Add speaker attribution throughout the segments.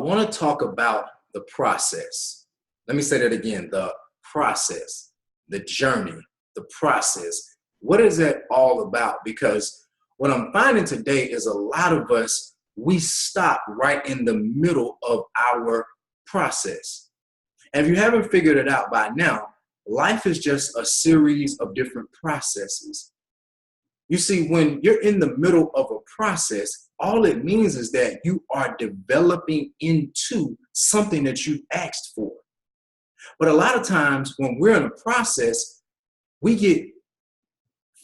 Speaker 1: I want to talk about the process. Let me say that again, the process, the journey, the process. What is that all about? Because what I'm finding today is a lot of us, we stop right in the middle of our process. And if you haven't figured it out by now, life is just a series of different processes. You see, when you're in the middle of a process, all it means is that you are developing into something that you asked for. But a lot of times when we're in a process, we get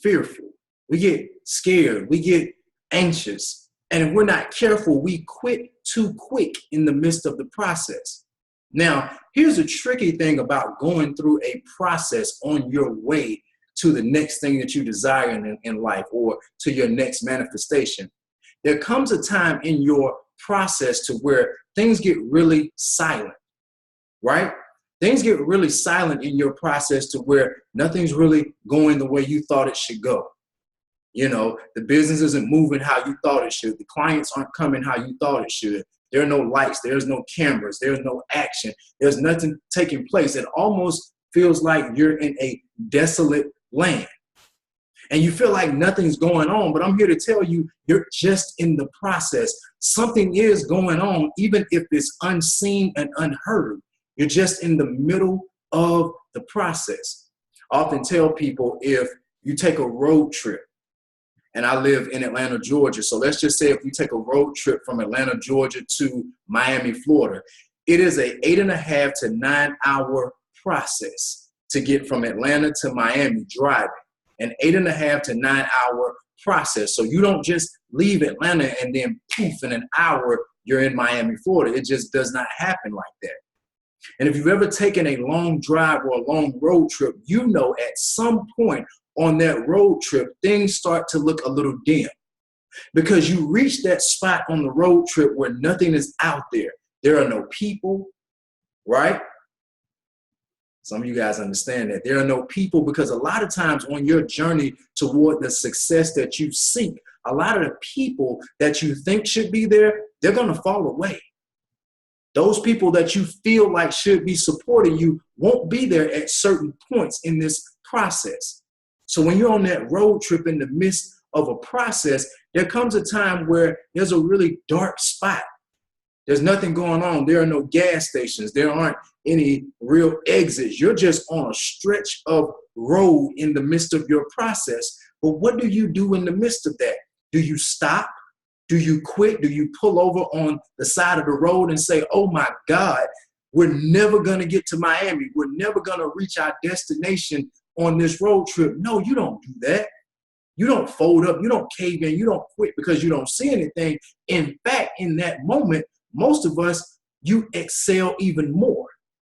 Speaker 1: fearful, we get scared, we get anxious. And if we're not careful, we quit too quick in the midst of the process. Now, here's a tricky thing about going through a process on your way to the next thing that you desire in life or to your next manifestation. There comes a time in your process to where things get really silent, right? Things get really silent in your process to where nothing's really going the way you thought it should go. You know, the business isn't moving how you thought it should. The clients aren't coming how you thought it should. There are no lights. There's no cameras. There's no action. There's nothing taking place. It almost feels like you're in a desolate land. And you feel like nothing's going on, but I'm here to tell you, you're just in the process. Something is going on, even if it's unseen and unheard. You're just in the middle of the process. I often tell people, if you take a road trip, and I live in Atlanta, Georgia, so let's just say if you take a road trip from Atlanta, Georgia to Miami, Florida, it is an 8.5 to 9 hour process to get from Atlanta to Miami driving. An 8.5 to 9 hour process. So you don't just leave Atlanta and then poof, in an hour, you're in Miami, Florida. It just does not happen like that. And if you've ever taken a long drive or a long road trip, you know at some point on that road trip, things start to look a little dim because you reach that spot on the road trip where nothing is out there. There are no people, right? Some of you guys understand that there are no people, because a lot of times on your journey toward the success that you seek, a lot of the people that you think should be there, they're going to fall away. Those people that you feel like should be supporting you won't be there at certain points in this process. So when you're on that road trip in the midst of a process, there comes a time where there's a really dark spot. There's nothing going on. There are no gas stations. There aren't any real exits. You're just on a stretch of road in the midst of your process. But what do you do in the midst of that? Do you stop? Do you quit? Do you pull over on the side of the road and say, oh my God, we're never going to get to Miami. We're never going to reach our destination on this road trip? No, you don't do that. You don't fold up. You don't cave in. You don't quit because you don't see anything. In fact, in that moment, most of us, you excel even more.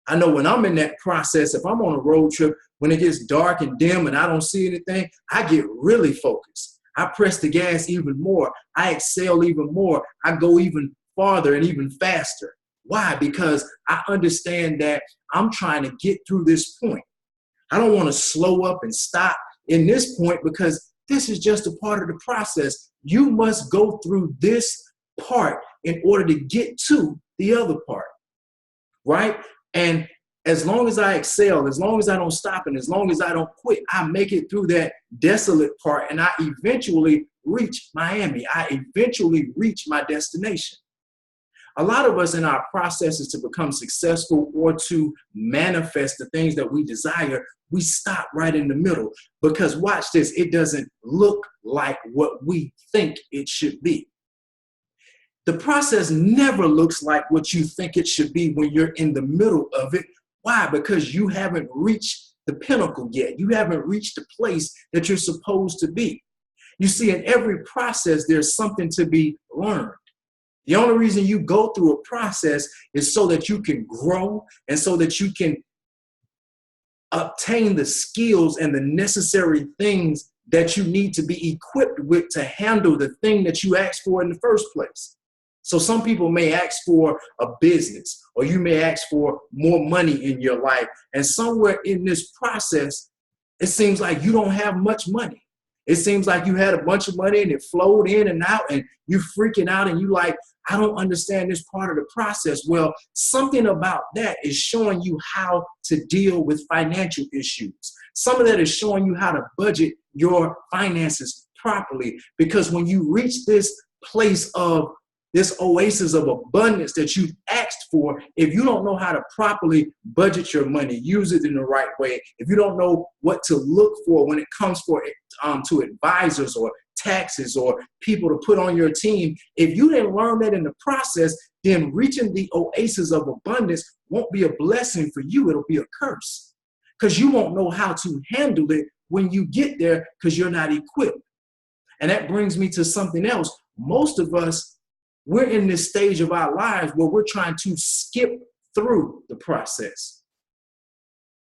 Speaker 1: I know when I'm in that process, if I'm on a road trip, when it gets dark and dim and I don't see anything, I get really focused. I press the gas even more. I excel even more. I go even farther and even faster. Why? Because I understand that I'm trying to get through this point. I don't want to slow up and stop in this point because this is just a part of the process. You must go through this part in order to get to the other part, right? And as long as I excel, as long as I don't stop, and as long as I don't quit, I make it through that desolate part, and I eventually reach Miami. I eventually reach my destination. A lot of us in our processes to become successful or to manifest the things that we desire, we stop right in the middle because watch this, it doesn't look like what we think it should be. The process never looks like what you think it should be when you're in the middle of it. Why? Because you haven't reached the pinnacle yet. You haven't reached the place that you're supposed to be. You see, in every process, there's something to be learned. The only reason you go through a process is so that you can grow and so that you can obtain the skills and the necessary things that you need to be equipped with to handle the thing that you asked for in the first place. So some people may ask for a business, or you may ask for more money in your life. And somewhere in this process, it seems like you don't have much money. It seems like you had a bunch of money and it flowed in and out and you freaking out and you like, I don't understand this part of the process. Well, something about that is showing you how to deal with financial issues. Some of that is showing you how to budget your finances properly, because when you reach this place of this oasis of abundance that you asked for, if you don't know how to properly budget your money, use it in the right way, if you don't know what to look for when it comes to advisors or taxes or people to put on your team, if you didn't learn that in the process, then reaching the oasis of abundance won't be a blessing for you. It'll be a curse, because you won't know how to handle it when you get there, because you're not equipped. And that brings me to something else. Most of us, we're in this stage of our lives where we're trying to skip through the process.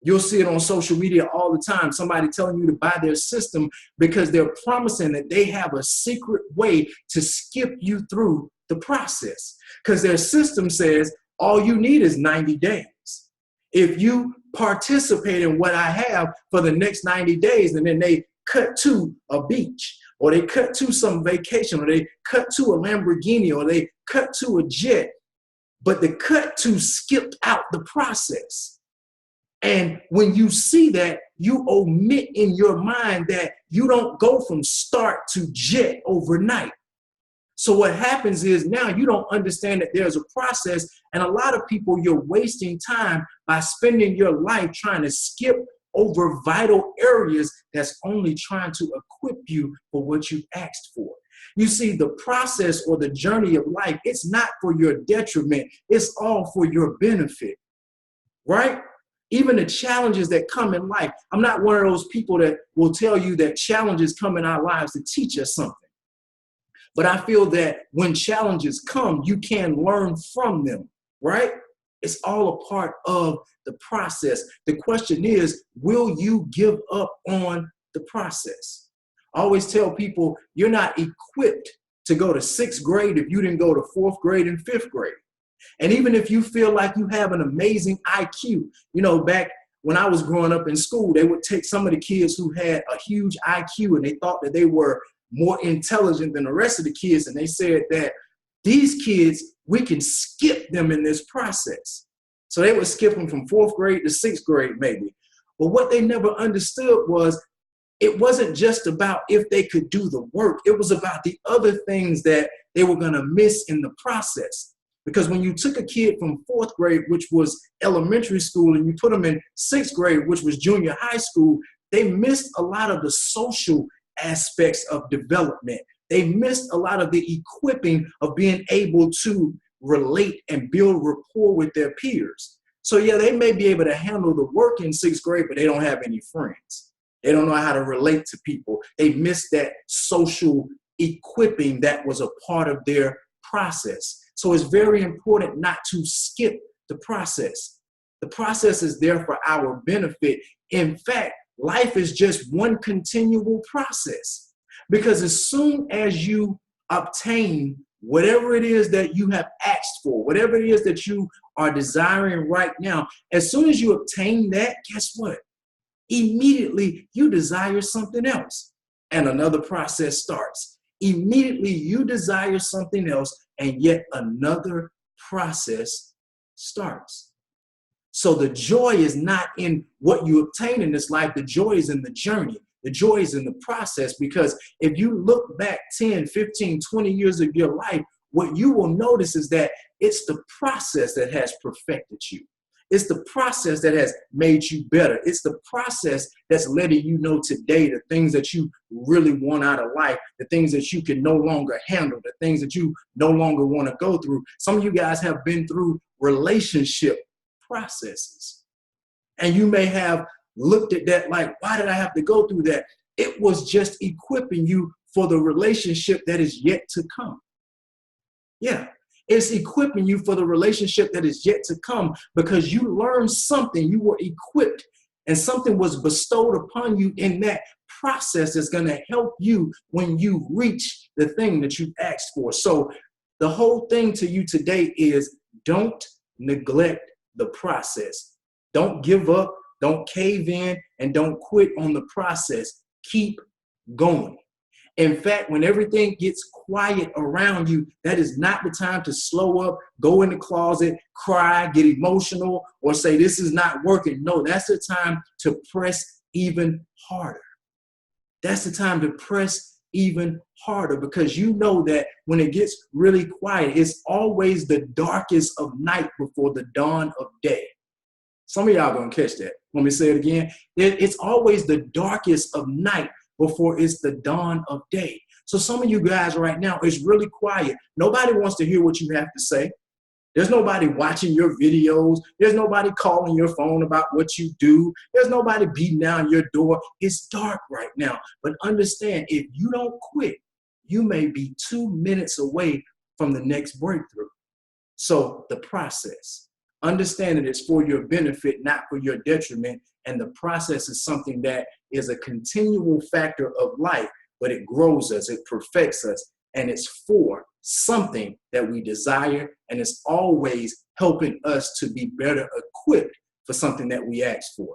Speaker 1: You'll see it on social media all the time. Somebody telling you to buy their system because they're promising that they have a secret way to skip you through the process. Because their system says all you need is 90 days. If you participate in what I have for the next 90 days, and then they cut to a beach, or they cut to some vacation, or they cut to a Lamborghini, or they cut to a jet, but the cut to skipped out the process. And when you see that, you omit in your mind that you don't go from start to jet overnight. So what happens is now you don't understand that there's a process, and a lot of people, you're wasting time by spending your life trying to skip over vital areas that's only trying to equip you for what you asked for. You see, the process or the journey of life, it's not for your detriment. It's all for your benefit, right? Even the challenges that come in life. I'm not one of those people that will tell you that challenges come in our lives to teach us something. But I feel that when challenges come, you can learn from them, right? It's all a part of the process. The question is, will you give up on the process? I always tell people, you're not equipped to go to 6th grade if you didn't go to 4th grade and 5th grade. And even if you feel like you have an amazing IQ, you know, back when I was growing up in school, they would take some of the kids who had a huge IQ and they thought that they were more intelligent than the rest of the kids. And they said that these kids, we can skip them in this process. So they would skip them from 4th grade to 6th grade maybe. But what they never understood was it wasn't just about if they could do the work. It was about the other things that they were going to miss in the process. Because when you took a kid from 4th grade, which was elementary school, and you put them in 6th grade, which was junior high school, they missed a lot of the social aspects of development. They missed a lot of the equipping of being able to relate and build rapport with their peers. So yeah, they may be able to handle the work in 6th grade, but they don't have any friends. They don't know how to relate to people. They missed that social equipping that was a part of their process. So it's very important not to skip the process. The process is there for our benefit. In fact, life is just one continual process, because as soon as you obtain whatever it is that you have asked for, whatever it is that you are desiring right now, as soon as you obtain that, guess what? Immediately you desire something else and another process starts. Immediately you desire something else and yet another process starts. So the joy is not in what you obtain in this life. The joy is in the journey. The joy is in the process, because if you look back 10, 15, 20 years of your life, what you will notice is that it's the process that has perfected you. It's the process that has made you better. It's the process that's letting you know today the things that you really want out of life, the things that you can no longer handle, the things that you no longer want to go through. Some of you guys have been through relationship processes, and you may have looked at that like, why did I have to go through that? It was just equipping you for the relationship that is yet to come. Yeah. It's equipping you for the relationship that is yet to come, because you learned something, you were equipped, and something was bestowed upon you in that process that's going to help you when you reach the thing that you asked for. So the whole thing to you today is, don't neglect the process. Don't give up, don't cave in, and don't quit on the process. Keep going. In fact, when everything gets quiet around you, that is not the time to slow up, go in the closet, cry, get emotional, or say, this is not working. No, that's the time to press even harder. That's the time to press even harder, because you know that when it gets really quiet, it's always the darkest of night before the dawn of day. Some of y'all gonna catch that. Let me say it again. It's always the darkest of night before it's the dawn of day. So some of you guys right now, it's really quiet. Nobody wants to hear what you have to say. There's nobody watching your videos. There's nobody calling your phone about what you do. There's nobody beating down your door. It's dark right now. But understand, if you don't quit, you may be 2 minutes away from the next breakthrough. So the process, understand that it's for your benefit, not for your detriment. And the process is something that is a continual factor of life, but it grows us, it perfects us, and it's for something that we desire, and it's always helping us to be better equipped for something that we ask for.